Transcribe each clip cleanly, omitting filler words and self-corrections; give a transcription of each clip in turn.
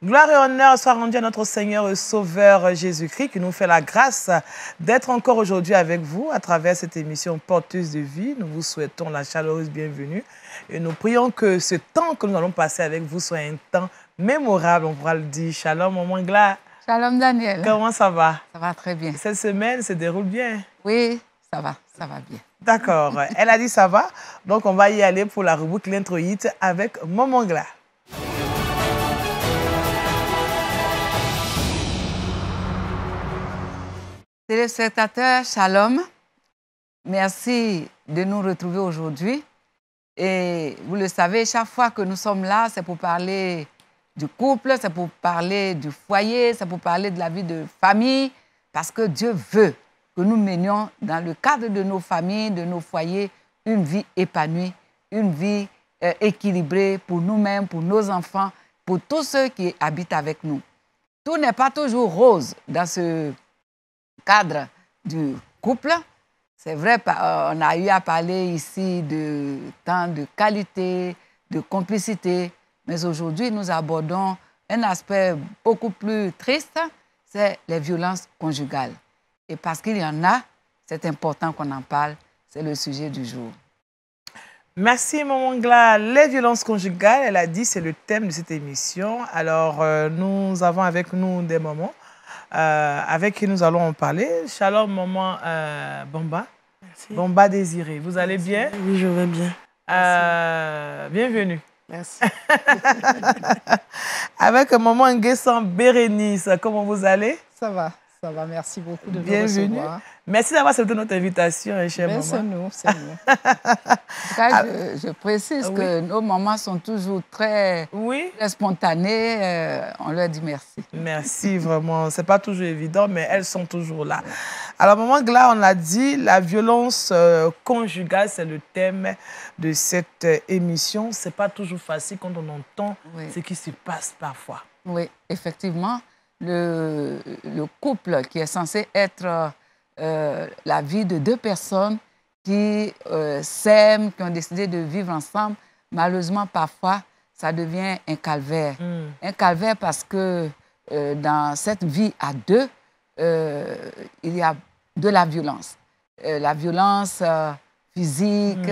Gloire et honneur soit rendu à notre Seigneur et Sauveur Jésus-Christ qui nous fait la grâce d'être encore aujourd'hui avec vous à travers cette émission Porteuse de vie. Nous vous souhaitons la chaleureuse bienvenue et nous prions que ce temps que nous allons passer avec vous soit un temps mémorable, on pourra le dire. Shalom, maman Gla. Shalom, Daniel. Comment ça va? Ça va très bien. Cette semaine se déroule bien? Oui, ça va bien. D'accord, elle a dit ça va, donc on va y aller pour la rubrique l'introïte avec maman Gla. Téléspectateurs, shalom. Merci de nous retrouver aujourd'hui. Et vous le savez, chaque fois que nous sommes là, c'est pour parler du couple, c'est pour parler du foyer, c'est pour parler de la vie de famille, parce que Dieu veut que nous menions dans le cadre de nos familles, de nos foyers, une vie épanouie, une vie équilibrée pour nous-mêmes, pour nos enfants, pour tous ceux qui habitent avec nous. Tout n'est pas toujours rose dans ce cadre du couple. C'est vrai, on a eu à parler ici de temps de qualité, de complicité, mais aujourd'hui, nous abordons un aspect beaucoup plus triste, c'est les violences conjugales. Et parce qu'il y en a, c'est important qu'on en parle, c'est le sujet du jour. Merci, maman Gla. Les violences conjugales, elle a dit, c'est le thème de cette émission. Alors, nous avons avec nous des mamans avec qui nous allons en parler. Shalom, maman Bomba. Merci. Bomba Désiré. Vous allez bien? Oui, je vais bien. Bienvenue. Merci. Avec maman Nguessan Bérénice, comment vous allez? Ça va, merci beaucoup de nous Bienvenue. recevoir. Merci d'avoir accepté notre invitation, chère maman. C'est nous, c'est nous. En tout cas, je précise que nos mamans sont toujours très spontanées. On leur dit merci. Merci, vraiment. Ce n'est pas toujours évident, mais elles sont toujours là. Alors, maman Gla, on l'a dit, la violence conjugale, c'est le thème de cette émission. Ce n'est pas toujours facile quand on entend ce qui se passe parfois. Oui, effectivement. Le couple qui est censé être la vie de deux personnes qui s'aiment, qui ont décidé de vivre ensemble, malheureusement, parfois, ça devient un calvaire. Un calvaire parce que dans cette vie à deux, il y a de la violence. La violence physique,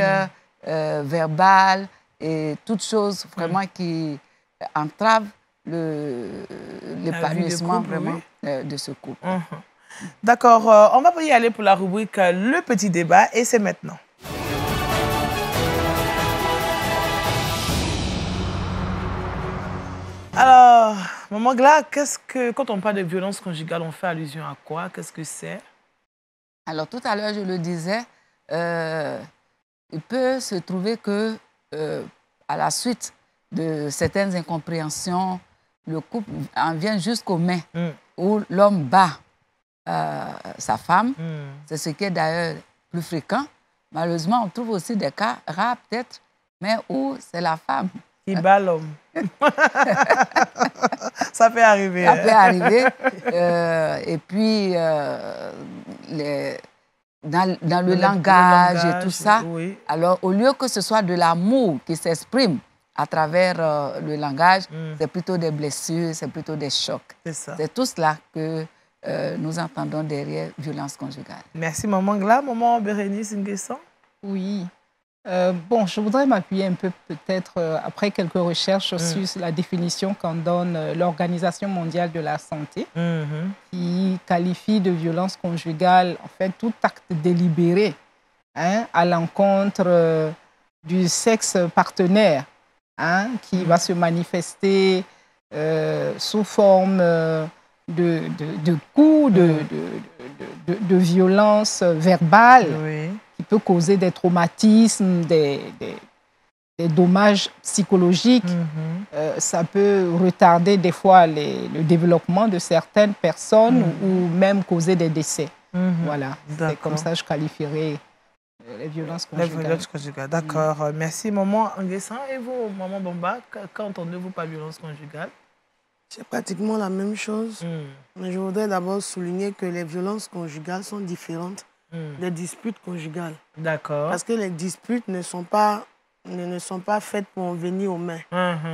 verbale et toutes choses vraiment qui entravent l'épanouissement vraiment de ce couple. D'accord, on va y aller pour la rubrique Le Petit Débat et c'est maintenant. Alors, maman Gla, quand on parle de violence conjugale, on fait allusion à quoi? Qu'est-ce que c'est? Alors, tout à l'heure, je le disais, il peut se trouver que, à la suite de certaines incompréhensions, le couple en vient jusqu'aux mains où l'homme bat sa femme. C'est ce qui est d'ailleurs plus fréquent. Malheureusement, on trouve aussi des cas rares peut-être, mais où c'est la femme qui bat l'homme. Ça peut arriver. Ça peut arriver. Et puis, dans le langage et tout ça, alors au lieu que ce soit de l'amour qui s'exprime à travers le langage, c'est plutôt des blessures, c'est plutôt des chocs. C'est tout cela que nous entendons derrière violence conjugale. Merci, maman Gla. Maman Bérénice Nguessan. Oui. Bon, je voudrais m'appuyer un peu, peut-être, après quelques recherches sur la définition qu'en donne l'Organisation mondiale de la santé, qui qualifie de violence conjugale, en fait, tout acte délibéré à l'encontre du sexe partenaire, qui va se manifester sous forme de coups, de violence verbale, qui peut causer des traumatismes, des dommages psychologiques. Ça peut retarder des fois le développement de certaines personnes ou même causer des décès. Voilà, c'est comme ça que je qualifierais les violences conjugales. Les violences conjugales, d'accord. Merci, maman Nguessan. Et vous, maman Bomba, qu'entendez-vous par violence conjugale? C'est pratiquement la même chose. Mais je voudrais d'abord souligner que les violences conjugales sont différentes des disputes conjugales. D'accord. Parce que les disputes ne sont pas ne sont pas faites pour en venir aux mains.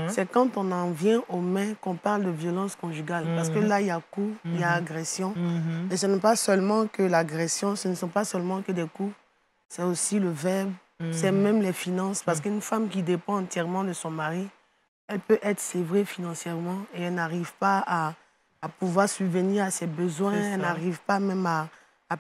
C'est quand on en vient aux mains qu'on parle de violence conjugale. Parce que là, il y a coup, il y a agression. Et ce n'est pas seulement que l'agression, ce ne sont pas seulement que des coups, c'est aussi le verbe, c'est même les finances. Parce qu'une femme qui dépend entièrement de son mari, elle peut être sévrée financièrement et elle n'arrive pas à pouvoir subvenir à ses besoins, elle n'arrive pas même à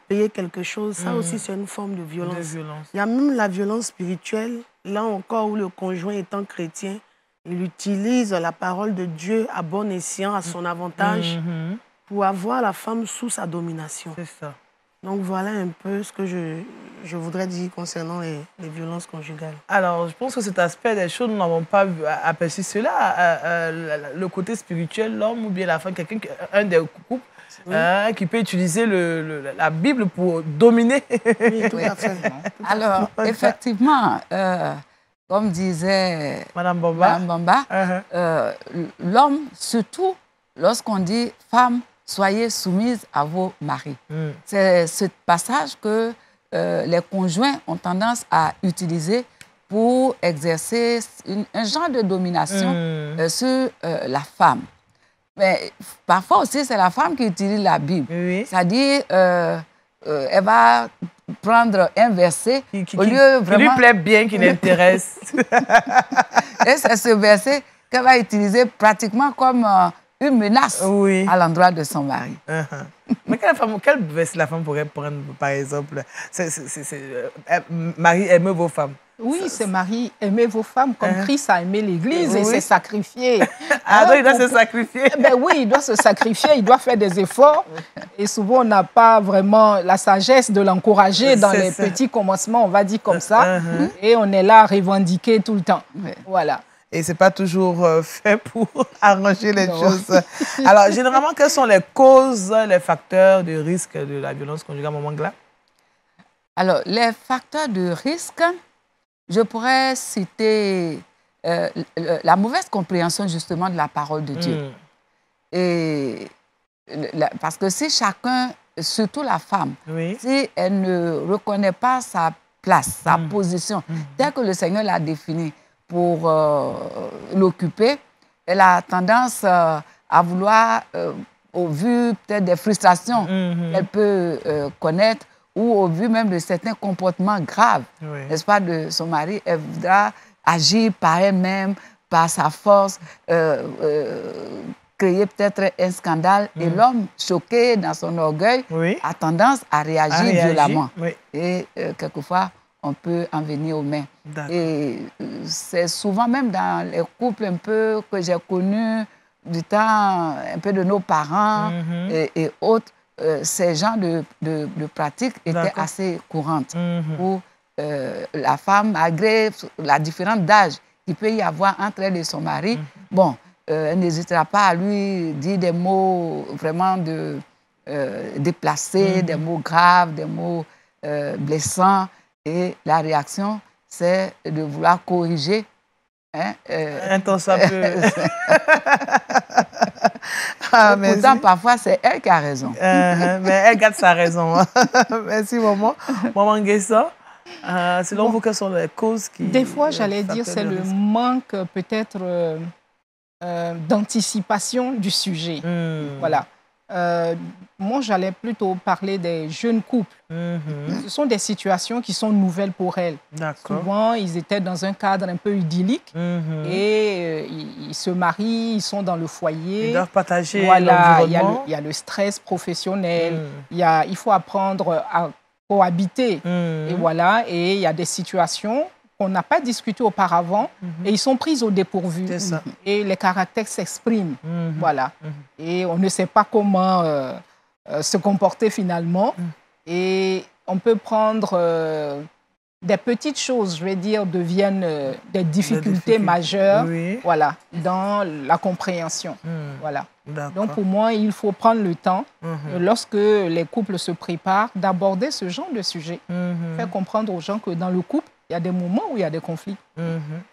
payer quelque chose. Ça aussi, c'est une forme de violence. Il y a même la violence spirituelle, là encore où le conjoint étant chrétien, il utilise la parole de Dieu à bon escient, à son avantage, pour avoir la femme sous sa domination. C'est ça. Donc voilà un peu ce que je voudrais dire concernant les violences conjugales. Alors, je pense que cet aspect des choses, nous n'avons pas aperçu cela. Le côté spirituel, l'homme ou bien la femme, un des couples, qui peut utiliser la Bible pour dominer. Oui, tout à fait. Alors, effectivement, comme disait Madame Bamba, l'homme, surtout lorsqu'on dit « femme, soyez soumise à vos maris ». C'est ce passage que les conjoints ont tendance à utiliser pour exercer un genre de domination sur la femme. Mais parfois aussi, c'est la femme qui utilise la Bible. C'est-à-dire, elle va prendre un verset au lieu vraiment... Qui lui plaît bien, qui l'intéresse. Et c'est ce verset qu'elle va utiliser pratiquement comme une menace à l'endroit de son mari. Mais quel verset la femme pourrait prendre, par exemple? Marie, aimez vos femmes. Oui, c'est Marie, aimez vos femmes comme Christ a aimé l'Église et s'est sacrifié. Ah, donc il doit se sacrifier. Ben oui, il doit se sacrifier, il doit faire des efforts. Et souvent, on n'a pas vraiment la sagesse de l'encourager dans les petits commencements, on va dire comme ça. Et on est là à revendiquer tout le temps. Voilà. Et ce n'est pas toujours fait pour arranger les choses. Alors, généralement, quelles sont les causes, les facteurs de risque de la violence conjugale, Maman Gla? Alors, les facteurs de risque, je pourrais citer la mauvaise compréhension justement de la parole de Dieu. Et, parce que si chacun, surtout la femme, si elle ne reconnaît pas sa place, sa position, telle que le Seigneur l'a définie pour l'occuper, elle a tendance à vouloir, au vu peut-être des frustrations qu'elle peut connaître, ou au vu même de certains comportements graves, n'est-ce pas, de son mari, elle voudra agir par elle-même, par sa force, créer peut-être un scandale. Et l'homme, choqué dans son orgueil, a tendance à réagir violemment. Et quelquefois, on peut en venir aux mains. Et c'est souvent même dans les couples un peu que j'ai connus du temps, un peu de nos parents et autres, ces genres de pratiques étaient assez courantes où la femme, malgré la différence d'âge qu'il peut y avoir entre elle et son mari, bon, elle n'hésitera pas à lui dire des mots vraiment déplacés, des mots graves, des mots blessants. Et la réaction, c'est de vouloir corriger. Un temps ça peut... Pourtant, parfois, c'est elle qui a raison. Mais elle garde sa raison. Merci, maman. Maman Nguessa, selon vous, quelles sont les causes qui... Des fois, j'allais dire, c'est le manque peut-être d'anticipation du sujet. Voilà. Moi, j'allais plutôt parler des jeunes couples. Ce sont des situations qui sont nouvelles pour elles. Souvent, ils étaient dans un cadre un peu idyllique et ils se marient, ils sont dans le foyer. Ils doivent partager l'environnement. Il y a le stress professionnel, il faut apprendre à cohabiter. Et voilà, et il y a des situations qu'on n'a pas discuté auparavant et ils sont pris au dépourvu. Et les caractères s'expriment. Voilà. Et on ne sait pas comment se comporter finalement. Et on peut prendre des petites choses, je vais dire, deviennent des difficultés majeures voilà, dans la compréhension. Voilà. Donc pour moi, il faut prendre le temps, lorsque les couples se préparent, d'aborder ce genre de sujet. Faire comprendre aux gens que dans le couple, il y a des moments où il y a des conflits.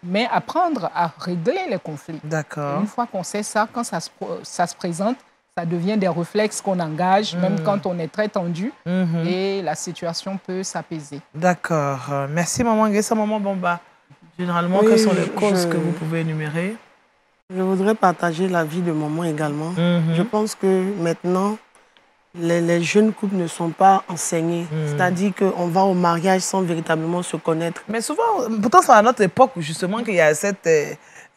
Mais apprendre à régler les conflits. Une fois qu'on sait ça, quand ça se présente, ça devient des réflexes qu'on engage, même quand on est très tendu, et la situation peut s'apaiser. D'accord. Merci, Maman Nguessa, Maman Bamba. Généralement, quelles sont les causes que vous pouvez énumérer? Je voudrais partager l'avis de maman également. Je pense que maintenant, les jeunes couples ne sont pas enseignés. C'est-à-dire qu'on va au mariage sans véritablement se connaître. Mais souvent, pourtant, c'est à notre époque justement qu'il y a cette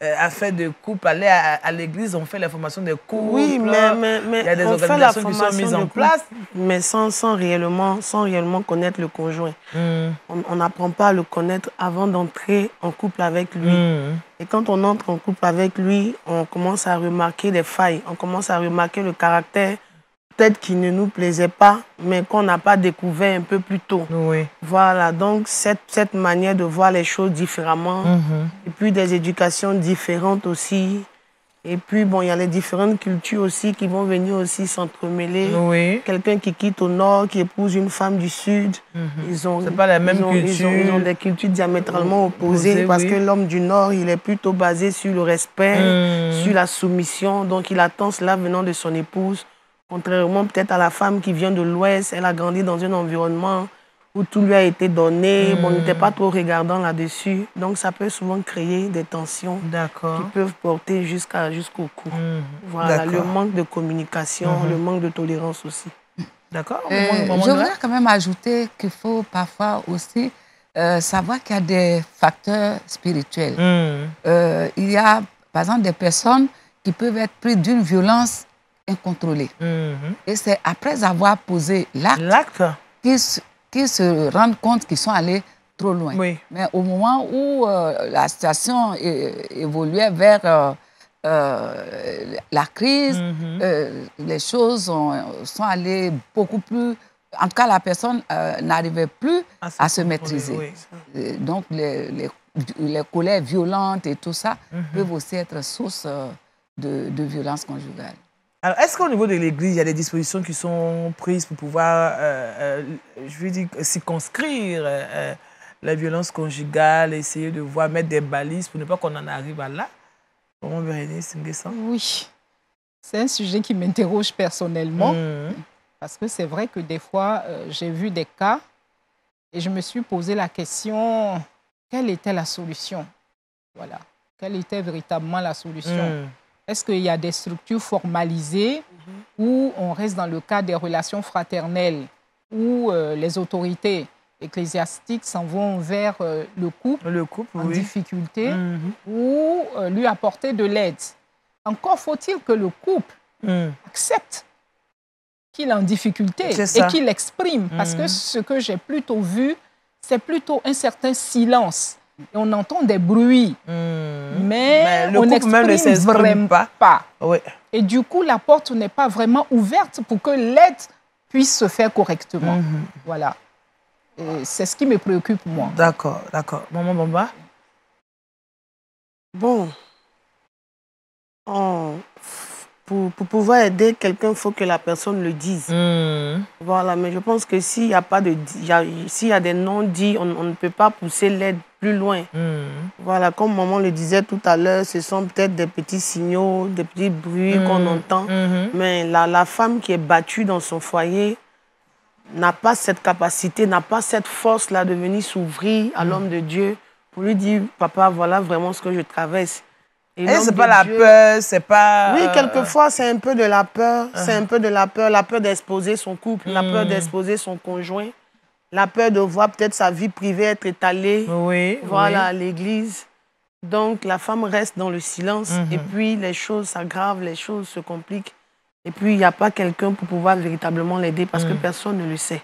affaire de couple. Aller à l'église, on fait la formation des couples. Oui, mais il y a des organisations qui sont mises en place. Mais sans réellement connaître le conjoint. On n'apprend pas à le connaître avant d'entrer en couple avec lui. Et quand on entre en couple avec lui, on commence à remarquer les failles. On commence à remarquer le caractère peut-être qui ne nous plaisait pas, mais qu'on n'a pas découvert un peu plus tôt. Oui. Voilà, donc cette manière de voir les choses différemment, et puis des éducations différentes aussi. Et puis, bon, il y a les différentes cultures aussi qui vont venir aussi s'entremêler. Oui. Quelqu'un qui quitte au nord, qui épouse une femme du sud. C'est pas la même culture. Ils ont des cultures diamétralement opposées parce que l'homme du nord, il est plutôt basé sur le respect, sur la soumission. Donc, il attend cela venant de son épouse. Contrairement peut-être à la femme qui vient de l'Ouest, elle a grandi dans un environnement où tout lui a été donné. Bon, on n'était pas trop regardant là-dessus. Donc, ça peut souvent créer des tensions qui peuvent porter jusqu'au cou. Voilà, le manque de communication, le manque de tolérance aussi. D'accord. Je voudrais quand même ajouter qu'il faut parfois aussi savoir qu'il y a des facteurs spirituels. Il y a, par exemple, des personnes qui peuvent être prises d'une violence incontrôlée. Et c'est après avoir posé l'acte qu'ils se rendent compte qu'ils sont allés trop loin. Oui. Mais au moment où la situation évoluait vers la crise, les choses sont allées beaucoup plus... En tout cas, la personne n'arrivait plus à se maîtriser. Oui. Donc, les colères violentes et tout ça peuvent aussi être source de violence conjugale. Alors, est-ce qu'au niveau de l'Église, il y a des dispositions qui sont prises pour pouvoir, je veux dire, circonscrire la violence conjugale, essayer de voir, mettre des balises pour ne pas qu'on en arrive à là? Comment Bérénice Nguessan? Oui, c'est un sujet qui m'interroge personnellement, parce que c'est vrai que des fois, j'ai vu des cas et je me suis posé la question, quelle était la solution? Voilà, quelle était véritablement la solution? Est-ce qu'il y a des structures formalisées où on reste dans le cadre des relations fraternelles, où les autorités ecclésiastiques s'en vont vers le couple en difficulté, ou lui apporter de l'aide? Encore faut-il que le couple accepte qu'il est en difficulté et qu'il l'exprime. Parce que ce que j'ai plutôt vu, c'est plutôt un certain silence. Et on entend des bruits, mais on n'exprime vraiment pas. Oui. Et du coup, la porte n'est pas vraiment ouverte pour que l'aide puisse se faire correctement. Voilà. C'est ce qui me préoccupe, moi. D'accord, d'accord. Maman Bamba? Bon. Pour pouvoir aider quelqu'un, il faut que la personne le dise. Voilà, mais je pense que s'il y a pas de, s'il y a des non-dits, on ne peut pas pousser l'aide plus loin. Voilà, comme maman le disait tout à l'heure, ce sont peut-être des petits signaux, des petits bruits qu'on entend. Mais la femme qui est battue dans son foyer n'a pas cette capacité, n'a pas cette force-là de venir s'ouvrir à l'homme de Dieu pour lui dire, papa, voilà vraiment ce que je traverse. Et c'est pas la peur, c'est pas... Oui, quelquefois, c'est un peu de la peur. C'est un peu de la peur d'exposer son couple, la peur d'exposer son conjoint, la peur de voir peut-être sa vie privée être étalée à l'église. Donc, la femme reste dans le silence et puis les choses s'aggravent, les choses se compliquent. Et puis, il n'y a pas quelqu'un pour pouvoir véritablement l'aider parce que personne ne le sait.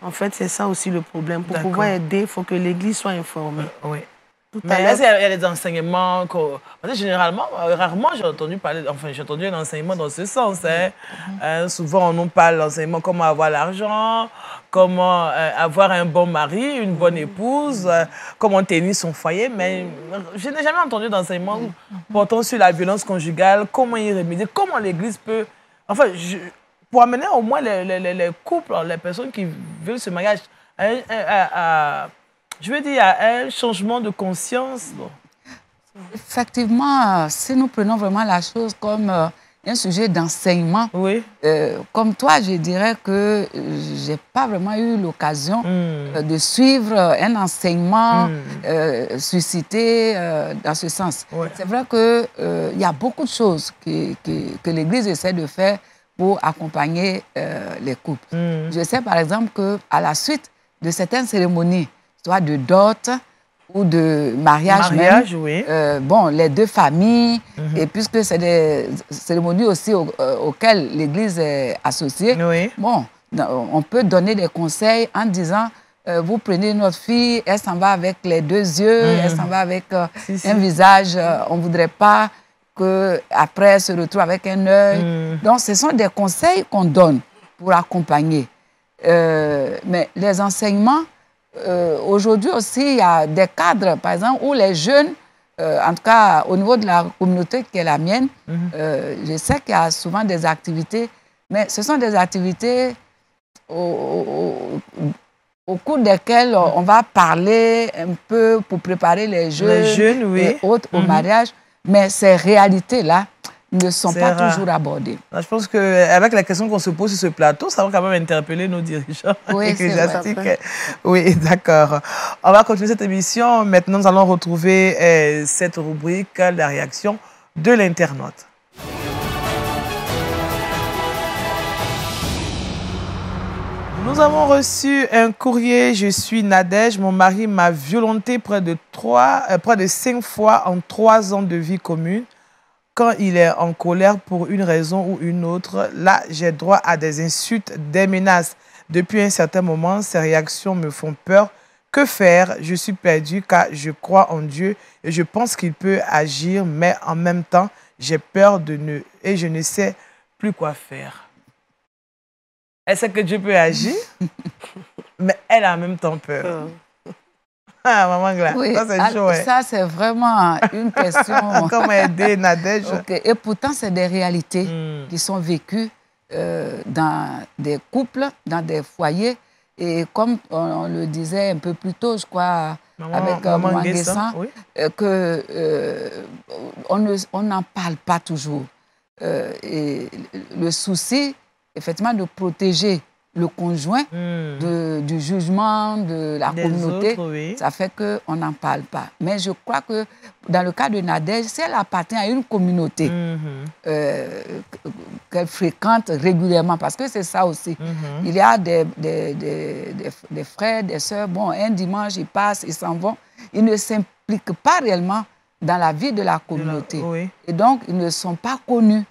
En fait, c'est ça aussi le problème. Pour pouvoir aider, il faut que l'église soit informée. Mais est-ce qu'il y a des enseignements parce que généralement, rarement j'ai entendu parler, enfin j'ai entendu un enseignement dans ce sens. Souvent on nous parle d'enseignement comment avoir l'argent, comment avoir un bon mari, une bonne épouse, comment tenir son foyer, mais je n'ai jamais entendu d'enseignement portant sur la violence conjugale, comment y remédier, comment l'Église peut... Enfin, pour amener au moins les couples, les personnes qui veulent ce mariage je veux dire, il y a un changement de conscience. Effectivement, si nous prenons vraiment la chose comme un sujet d'enseignement. Oui. Comme toi, je dirais que je n'ai pas vraiment eu l'occasion de suivre un enseignement suscité dans ce sens. Ouais. C'est vrai qu'il y a beaucoup de choses que l'Église essaie de faire pour accompagner les couples. Je sais par exemple qu'à la suite de certaines cérémonies, soit de dot ou de mariage même, oui. Bon, les deux familles, et puisque c'est des cérémonies aussi auxquelles l'Église est associée, oui. Bon, on peut donner des conseils en disant vous prenez notre fille, elle s'en va avec les deux yeux, elle s'en va avec un visage, on ne voudrait pas qu'après elle se retrouve avec un œil. Donc, ce sont des conseils qu'on donne pour accompagner. Mais les enseignements, aujourd'hui aussi, il y a des cadres, par exemple, où les jeunes, en tout cas au niveau de la communauté qui est la mienne, je sais qu'il y a souvent des activités, mais ce sont des activités au cours desquelles on va parler un peu pour préparer les jeunes oui. et autres au mariage, mais ces réalités-là ne sont pas toujours abordées. Je pense qu'avec la question qu'on se pose sur ce plateau, ça va quand même interpeller nos dirigeants ecclésiastiques. Oui, d'accord. On va continuer cette émission. Maintenant, nous allons retrouver cette rubrique, la réaction de l'internaute. Nous avons reçu un courrier. Je suis Nadège. Mon mari m'a violenté près de 5 fois en 3 ans de vie commune. Quand il est en colère pour une raison ou une autre, là, j'ai droit à des insultes, des menaces. Depuis un certain moment, ces réactions me font peur. Que faire? Je suis perdue car je crois en Dieu et je pense qu'il peut agir, mais en même temps, j'ai peur et je ne sais plus quoi faire. Elle sait que Dieu peut agir, mais elle a en même temps peur. Ah, maman Gla, oui, ça c'est chaud. Ça, c'est vraiment une question. Comment aider Nadège? Okay. Et pourtant, c'est des réalités qui sont vécues dans des couples, dans des foyers. Et comme on le disait un peu plus tôt, je crois, avec Maman Guessan, oui. On n'en parle pas toujours. Et le souci, effectivement, de protéger le conjoint du jugement de la communauté, autres, oui. Ça fait qu'on n'en parle pas. Mais je crois que dans le cas de Nadège, si elle appartient à une communauté qu'elle fréquente régulièrement, parce que c'est ça aussi. Il y a des frères, des sœurs, bon, un dimanche, ils passent, ils s'en vont. Ils ne s'impliquent pas réellement dans la vie de la communauté. Oui. Et donc, ils ne sont pas connus.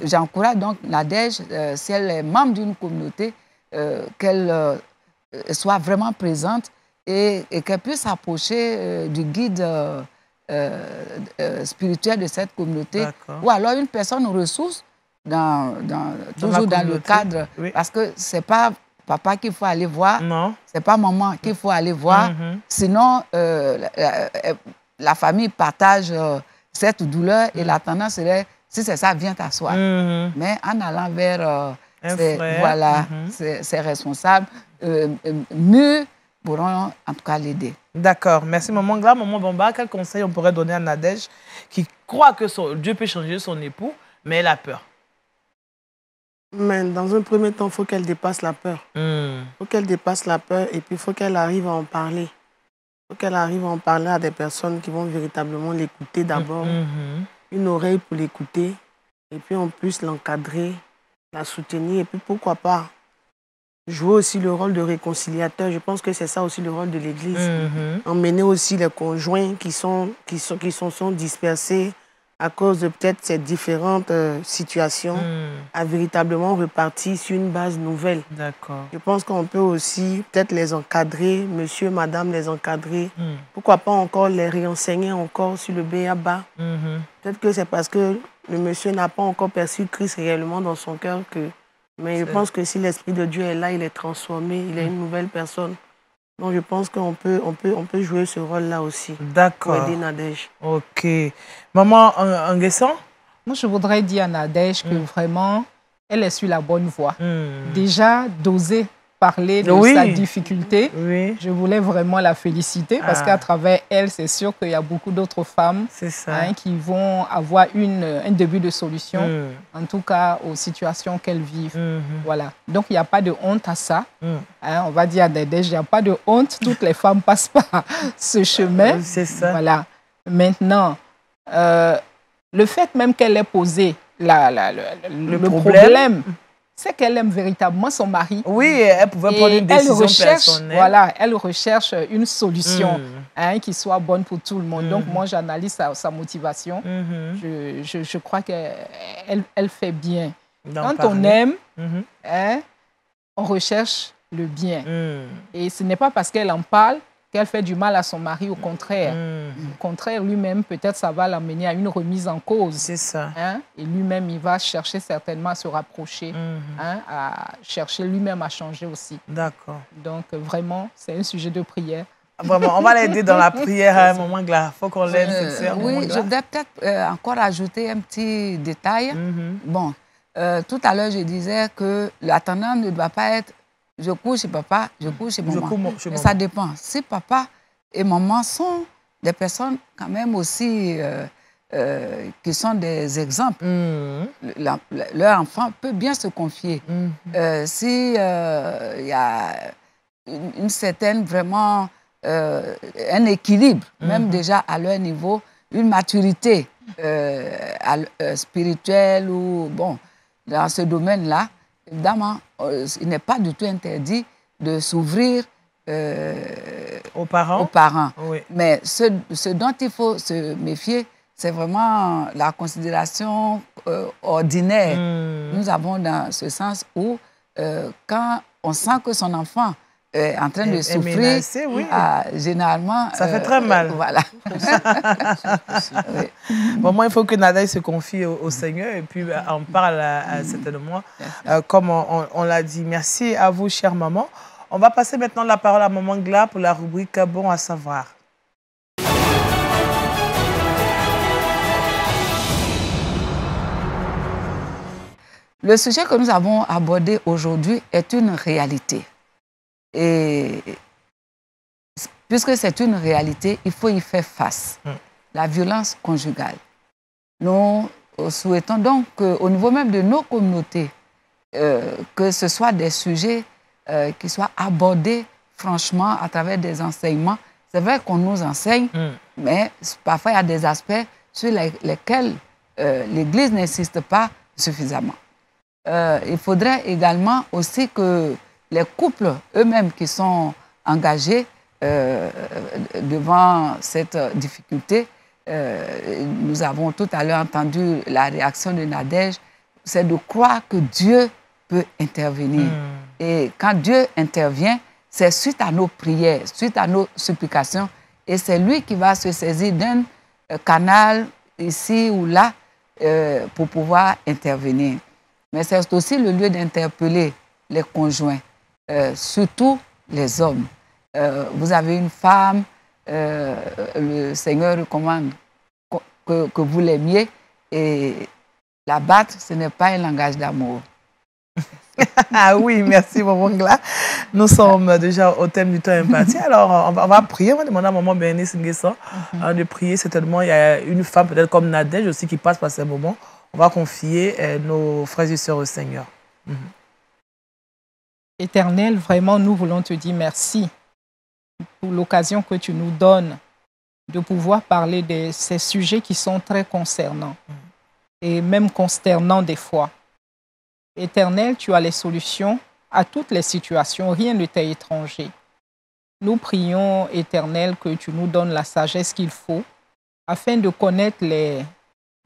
J'encourage donc Nadège, si elle est membre d'une communauté, qu'elle soit vraiment présente et qu'elle puisse s'approcher du guide spirituel de cette communauté. Ou alors une personne ressource, toujours dans le cadre. Oui. Parce que ce n'est pas papa qu'il faut aller voir, ce n'est pas maman qu'il faut aller voir. Sinon, la famille partage cette douleur et la tendance serait, si c'est ça, viens t'asseoir. Mais en allant vers ses responsables, mieux pourront en tout cas l'aider. D'accord. Merci Maman Gla. Maman Bamba, quel conseil on pourrait donner à Nadège qui croit que Dieu peut changer son époux, mais elle a peur? Mais dans un premier temps, il faut qu'elle dépasse la peur. Il faut qu'elle dépasse la peur et puis il faut qu'elle arrive à en parler. Il faut qu'elle arrive à en parler à des personnes qui vont véritablement l'écouter d'abord. Une oreille pour l'écouter et puis en plus l'encadrer, la soutenir et puis pourquoi pas jouer aussi le rôle de réconciliateur. Je pense que c'est ça aussi le rôle de l'Église. Emmener aussi les conjoints qui sont dispersés à cause de peut-être ces différentes situations à véritablement repartir sur une base nouvelle. D'accord. Je pense qu'on peut aussi peut-être les encadrer, monsieur, madame, les encadrer. Pourquoi pas encore les réenseigner encore sur le B.A.B.A. Peut-être que c'est parce que le monsieur n'a pas encore perçu Christ réellement dans son cœur que... Mais je pense que si l'Esprit de Dieu est là, il est transformé, il est une nouvelle personne. Donc je pense qu'on peut jouer ce rôle-là aussi. D'accord. Pour aider Nadège. Ok. Maman Nguessan? Moi, je voudrais dire à Nadège que vraiment, elle est sur la bonne voie. Déjà, d'oser parlé de oui. sa difficulté. Oui. Je voulais vraiment la féliciter parce qu'à travers elle, c'est sûr qu'il y a beaucoup d'autres femmes qui vont avoir un début de solution, en tout cas aux situations qu'elles vivent. Voilà. Donc, il n'y a pas de honte à ça. On va dire à Dédé, il n'y a pas de honte. Toutes les femmes passent par ce chemin. C'est ça. Voilà. Maintenant, le fait même qu'elle ait posé le problème, c'est qu'elle aime véritablement son mari. Oui, elle pouvait prendre une décision personnelle. Voilà, elle recherche une solution qui soit bonne pour tout le monde. Donc, moi, j'analyse sa motivation. Je crois qu'elle fait bien. Quand on aime, on recherche le bien. Et ce n'est pas parce qu'elle en parle qu'elle fait du mal à son mari, au contraire. Au contraire, lui-même, peut-être ça va l'amener à une remise en cause. C'est ça. Et lui-même, il va chercher certainement à se rapprocher, à chercher lui-même à changer aussi. D'accord. Donc, vraiment, c'est un sujet de prière. Vraiment, on va l'aider dans la prière à un moment là. Il faut qu'on l'aide. Oui, je voudrais peut-être encore ajouter un petit détail. Bon, tout à l'heure, je disais que la tendance ne doit pas être je couche chez papa, je couche chez maman. Mais ça dépend. Si papa et maman sont des personnes quand même aussi qui sont des exemples, leur enfant peut bien se confier. Si il y a une certaine vraiment un équilibre, même déjà à leur niveau, une maturité spirituelle ou bon dans ce domaine-là. Évidemment, il n'est pas du tout interdit de s'ouvrir aux parents. Oui. Mais ce dont il faut se méfier, c'est vraiment la considération ordinaire. Nous avons dans ce sens où, quand on sent que son enfant est en train de souffrir, menacé, généralement... Ça fait très mal. Voilà. Oui. Bon, moi, il faut que Nadaï se confie au Seigneur et puis on parle certainement, comme on l'a dit. Merci à vous, chère maman. On va passer maintenant la parole à Maman Gla pour la rubrique « Bon à savoir ». Le sujet que nous avons abordé aujourd'hui est une réalité. Et puisque c'est une réalité, il faut y faire face. La violence conjugale. Nous souhaitons donc qu'au niveau même de nos communautés, que ce soit des sujets qui soient abordés franchement à travers des enseignements. C'est vrai qu'on nous enseigne, mais parfois il y a des aspects sur lesquels l'Église n'insiste pas suffisamment. Il faudrait également aussi que les couples eux-mêmes qui sont engagés devant cette difficulté, nous avons tout à l'heure entendu la réaction de Nadège, c'est de croire que Dieu peut intervenir. Et quand Dieu intervient, c'est suite à nos prières, suite à nos supplications, et c'est lui qui va se saisir d'un canal ici ou là pour pouvoir intervenir. Mais c'est aussi le lieu d'interpeller les conjoints, surtout les hommes. Vous avez une femme, le Seigneur recommande que vous l'aimiez, et la battre, ce n'est pas un langage d'amour. Ah oui, merci Maman Gla. Nous sommes déjà au thème du temps imparti. Alors, on va prier. On va demander à Maman Bénédicte Nguessan de prier. Certainement, il y a une femme peut-être comme Nadège aussi qui passe par ces moments. On va confier nos frères et sœurs au Seigneur. Éternel, vraiment, nous voulons te dire merci pour l'occasion que tu nous donnes de pouvoir parler de ces sujets qui sont très concernants et même consternants des fois. Éternel, tu as les solutions à toutes les situations, rien ne t'est étranger. Nous prions, Éternel, que tu nous donnes la sagesse qu'il faut afin de connaître les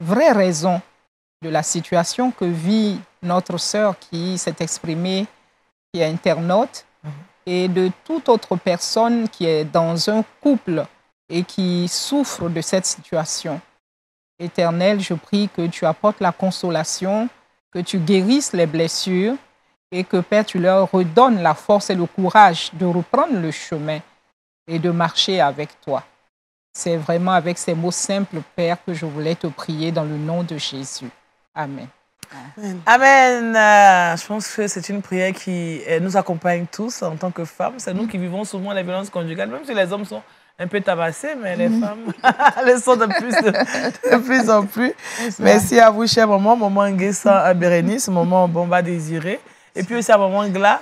vraies raisons de la situation que vit notre sœur qui s'est exprimée, qui est internaute, et de toute autre personne qui est dans un couple et qui souffre de cette situation. Éternel, je prie que tu apportes la consolation, que tu guérisses les blessures et que, Père, tu leur redonnes la force et le courage de reprendre le chemin et de marcher avec toi. C'est vraiment avec ces mots simples, Père, que je voulais te prier dans le nom de Jésus. Amen. Amen. Je pense que c'est une prière qui nous accompagne tous en tant que femmes. C'est nous qui vivons souvent les violences conjugales, même si les hommes sont un peu tabassés, mais les femmes le sont de plus en plus. Merci à vous, chère maman, maman Nguessa Bérénice, maman Bomba Désiré. Et puis aussi à maman Gla.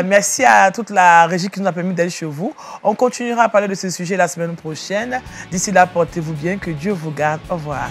Merci à toute la régie qui nous a permis d'aller chez vous. On continuera à parler de ce sujet la semaine prochaine. D'ici là, portez-vous bien. Que Dieu vous garde. Au revoir.